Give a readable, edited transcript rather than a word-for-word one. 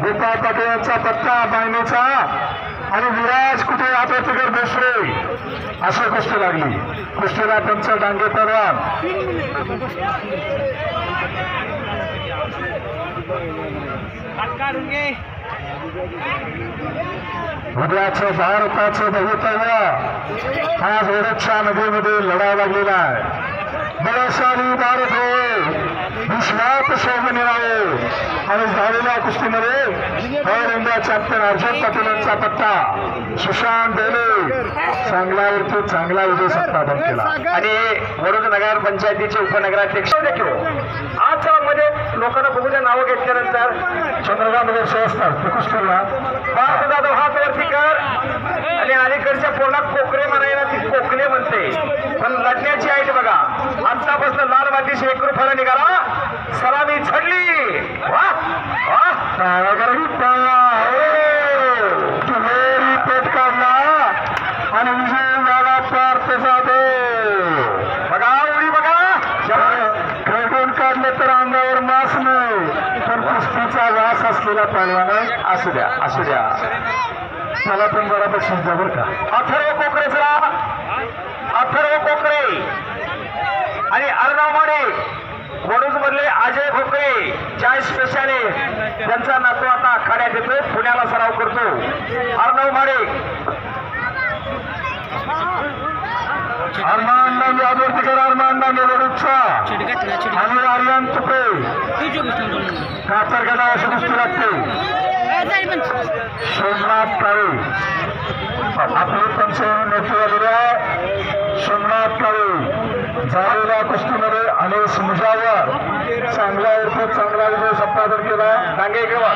गोपाळ पाटील यांचा पत्ता मायनेचा आणि विराज कुठे आपत्तीकर दुसरे अशी कुस्ती लागली. कुस्तीला त्यांचा डांगे परवान उद्याचं भारताचं भवितव्य आज ओरछा नदीमध्ये लढा लागलेला आहे. बळशाली भारत हो, विश्वात शोभून राहो. आणि झालेल्या कुस्तीमध्ये all India champion Arjun Patil यांचा पट्टा सुशांत बेले चांगल्यावरती चांगला विजय संपादन केला. आणि वडोद नगर पंचायतीचे उपनगराध्यक्ष देखील आज मध्ये लोकांना बघून नावं घेतल्यानंतर चंद्रकांत असतात कुस्तीला भारत जाधव हात वरती कर. आणि अलीकडच्या पोटात कोकरे म्हणायला ती कोकले म्हणते, पण लढण्याची ऐट बघा. आतापासून लाल मातीशी एकरूपाला निघाला, सलामी झडली. वा वा पेट काढला आणि विजय झाला. पार्थ जाधव बघा, उडी बघा. खेळून काढलं तर अंगावर मास नाही, पण कुस्तीचा वास असलेला पाळवाना असू द्या असू द्या. मला पण जरा बक्षीस द्या बरं का. अथर्व कोकरेचा अथर्व कोकरे आणि अर्णव माडे वडूज मधले अजय खोकरे चाय स्पेशाले त्यांचा नातू आता आखाड्यात येतो, पुण्याला सराव करतो. अर्णव माडे अरमान नांगे आदर्शकर अरमान नांगे वडूदचा आणि आर्यन तुपे कातरगडा अशी कुस्ती लागते. सोमनाथ काळे आपले पंच नेतृत्व सोमनाथ काळे झालेल्या कुस्तीमध्ये अनेस मुजावर चांगला विजय संपादन केला. डांगे घेवा.